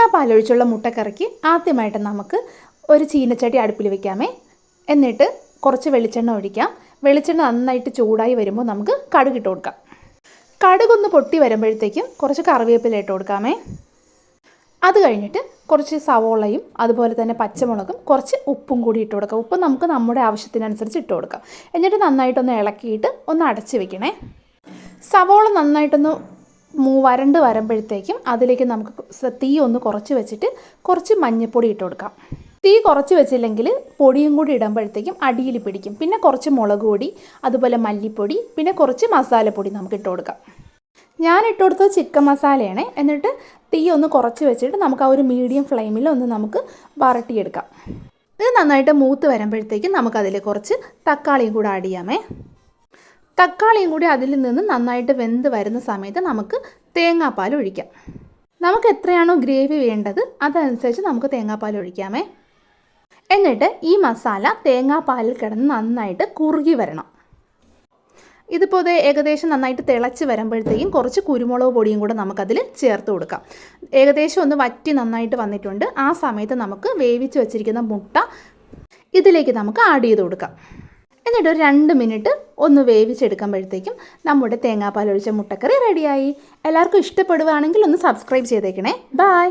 തേങ്ങാപ്പാലൊഴിച്ചുള്ള മുട്ടക്കറിക്ക് ആദ്യമായിട്ട് നമുക്ക് ഒരു ചീനച്ചട്ടി അടുപ്പിൽ വെക്കാമേ. എന്നിട്ട് കുറച്ച് വെളിച്ചെണ്ണ ഒഴിക്കാം. വെളിച്ചെണ്ണ നന്നായിട്ട് ചൂടായി വരുമ്പോൾ നമുക്ക് കടുകിട്ട് കൊടുക്കാം. കടുകൊന്ന് പൊട്ടി വരുമ്പോഴത്തേക്കും കുറച്ച് കറിവേപ്പില ഇട്ട് കൊടുക്കാമേ. അത് കഴിഞ്ഞിട്ട് കുറച്ച് സവോളയും അതുപോലെ തന്നെ പച്ചമുളകും കുറച്ച് ഉപ്പും കൂടി ഇട്ട് കൊടുക്കാം. ഉപ്പ് നമുക്ക് നമ്മുടെ ആവശ്യത്തിനനുസരിച്ച് ഇട്ട് കൊടുക്കാം. എന്നിട്ട് നന്നായിട്ടൊന്ന് ഇളക്കിയിട്ട് ഒന്ന് അടച്ച് വെക്കണേ. സവോള നന്നായിട്ടൊന്ന് വരണ്ട് വരുമ്പോഴത്തേക്കും അതിലേക്ക് നമുക്ക് തീ ഒന്ന് കുറച്ച് വെച്ചിട്ട് കുറച്ച് മഞ്ഞൾപ്പൊടി ഇട്ട് കൊടുക്കാം. തീ കുറച്ച് വെച്ചില്ലെങ്കിൽ പൊടിയും കൂടി ഇടുമ്പോഴത്തേക്കും അടിയിൽ പിടിക്കും. പിന്നെ കുറച്ച് മുളക് പൊടി, അതുപോലെ മല്ലിപ്പൊടി, പിന്നെ കുറച്ച് മസാലപ്പൊടി നമുക്ക് ഇട്ട് കൊടുക്കാം. ഞാൻ ഇട്ട് കൊടുത്തത് ചിക്കൻ മസാലയാണ്. എന്നിട്ട് തീ ഒന്ന് കുറച്ച് വെച്ചിട്ട് നമുക്ക് ആ ഒരു മീഡിയം ഫ്ലെയിമിൽ ഒന്ന് നമുക്ക് വരട്ടിയെടുക്കാം. ഇത് നന്നായിട്ട് മൂത്ത് വരുമ്പോഴത്തേക്കും നമുക്കതിൽ കുറച്ച് തക്കാളിയും കൂടി ആഡ് ചെയ്യാമേ. തക്കാളിയും കൂടി അതിൽ നിന്ന് നന്നായിട്ട് വെന്ത് വരുന്ന സമയത്ത് നമുക്ക് തേങ്ങാപ്പാൽ ഒഴിക്കാം. നമുക്ക് എത്രയാണോ ഗ്രേവി വേണ്ടത് അതനുസരിച്ച് നമുക്ക് തേങ്ങാപ്പാൽ ഒഴിക്കാമേ. എന്നിട്ട് ഈ മസാല തേങ്ങാപ്പാലിൽ കിടന്ന് നന്നായിട്ട് കുറുകി വരണം. ഇതിപ്പോൾ ഏകദേശം നന്നായിട്ട് തിളച്ച് വരുമ്പോഴത്തേക്കും കുറച്ച് കുരുമുളക് പൊടിയും കൂടെ നമുക്കതിൽ ചേർത്ത് കൊടുക്കാം. ഏകദേശം ഒന്ന് വറ്റി നന്നായിട്ട് വന്നിട്ടുണ്ട്. ആ സമയത്ത് നമുക്ക് വേവിച്ച് വെച്ചിരിക്കുന്ന മുട്ട ഇതിലേക്ക് നമുക്ക് ആഡ് ചെയ്ത് കൊടുക്കാം. എന്നിട്ട് ഒരു 2 മിനിറ്റ് ഒന്ന് വേവിച്ചെടുക്കുമ്പോഴത്തേക്കും നമ്മുടെ തേങ്ങാപ്പാൽ ഒഴിച്ച മുട്ടക്കറി റെഡിയായി. എല്ലാവർക്കും ഇഷ്ടപ്പെടുകയാണെങ്കിൽ ഒന്ന് സബ്സ്ക്രൈബ് ചെയ്തേക്കണേ. ബൈ.